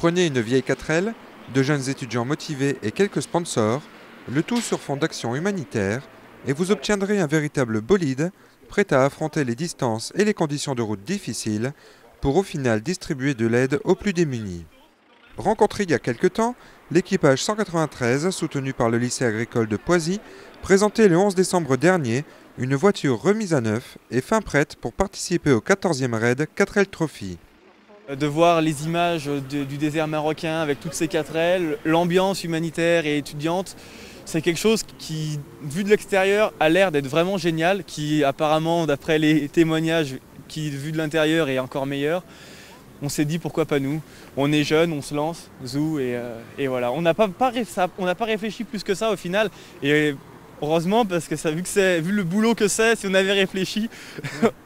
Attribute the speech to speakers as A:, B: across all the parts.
A: Prenez une vieille 4L, de jeunes étudiants motivés et quelques sponsors, le tout sur fond d'action humanitaire, et vous obtiendrez un véritable bolide, prêt à affronter les distances et les conditions de route difficiles, pour au final distribuer de l'aide aux plus démunis. Rencontré il y a quelque temps, l'équipage 193, soutenu par le lycée agricole de Poisy, présentait le 11 décembre dernier une voiture remise à neuf et fin prête pour participer au 14e raid 4L Trophy.
B: De voir les images du désert marocain avec toutes ces 4L, l'ambiance humanitaire et étudiante, c'est quelque chose qui, vu de l'extérieur, a l'air d'être vraiment génial, qui apparemment, d'après les témoignages, qui vu de l'intérieur est encore meilleur. On s'est dit pourquoi pas nous. On est jeunes, on se lance, zou, et voilà. On n'a pas réfléchi plus que ça au final. Et heureusement, parce que ça, vu le boulot que c'est, si on avait réfléchi,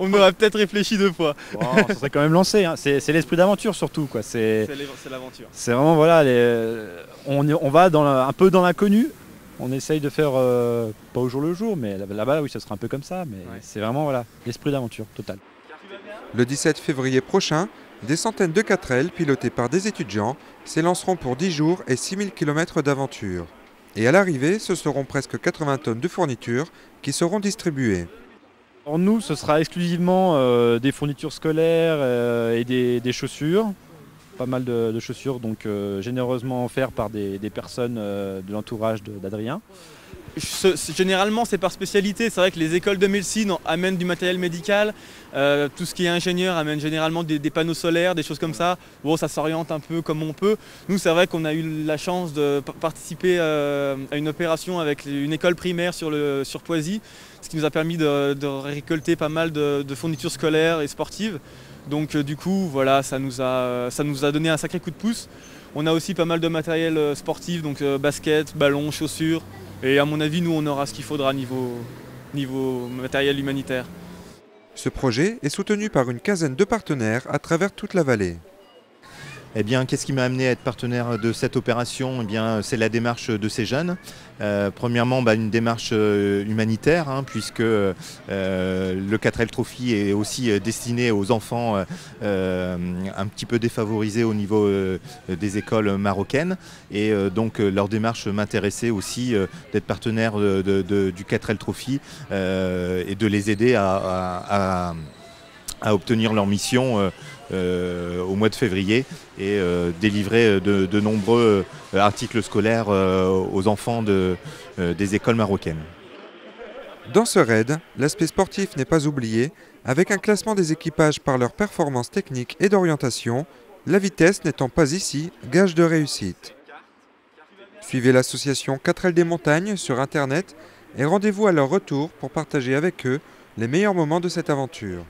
B: on aurait peut-être réfléchi 2 fois.
C: Bon, ça serait quand même lancé, hein. C'est l'esprit d'aventure surtout, quoi.
B: C'est l'aventure.
C: C'est vraiment, voilà, on va un peu dans l'inconnu. On essaye de faire, pas au jour le jour, mais là-bas, oui, ça sera un peu comme ça. Mais ouais. C'est vraiment, voilà, l'esprit d'aventure total.
A: Le 17 février prochain, des centaines de 4L pilotées par des étudiants s'élanceront pour 10 jours et 6000 km d'aventure. Et à l'arrivée, ce seront presque 80 tonnes de fournitures qui seront distribuées.
C: Pour nous, ce sera exclusivement des fournitures scolaires et des chaussures. Pas mal de chaussures, donc généreusement offertes par des personnes de l'entourage d'Adrien.
B: Généralement, c'est par spécialité. C'est vrai que les écoles de médecine amènent du matériel médical. Tout ce qui est ingénieur amène généralement des panneaux solaires, des choses comme ça. Bon, ça s'oriente un peu comme on peut. Nous, c'est vrai qu'on a eu la chance de participer à une opération avec une école primaire sur Poisy, ce qui nous a permis de récolter pas mal de fournitures scolaires et sportives. Donc du coup, voilà, ça nous a donné un sacré coup de pouce. On a aussi pas mal de matériel sportif, donc basket, ballon, chaussures. Et à mon avis, nous, on aura ce qu'il faudra niveau matériel humanitaire.
A: Ce projet est soutenu par une quinzaine de partenaires à travers toute la vallée.
D: Eh bien, qu'est-ce qui m'a amené à être partenaire de cette opération? Eh bien, c'est la démarche de ces jeunes. Premièrement, une démarche humanitaire, hein, puisque le 4L Trophy est aussi destiné aux enfants un petit peu défavorisés au niveau des écoles marocaines. Et donc, leur démarche m'intéressait aussi d'être partenaire du 4L Trophy et de les aider à obtenir leur mission au mois de février et délivrer de nombreux articles scolaires aux enfants des écoles marocaines.
A: Dans ce raid, l'aspect sportif n'est pas oublié, avec un classement des équipages par leur performance technique et d'orientation, la vitesse n'étant pas ici gage de réussite. Suivez l'association 4L des montagnes sur internet et rendez-vous à leur retour pour partager avec eux les meilleurs moments de cette aventure.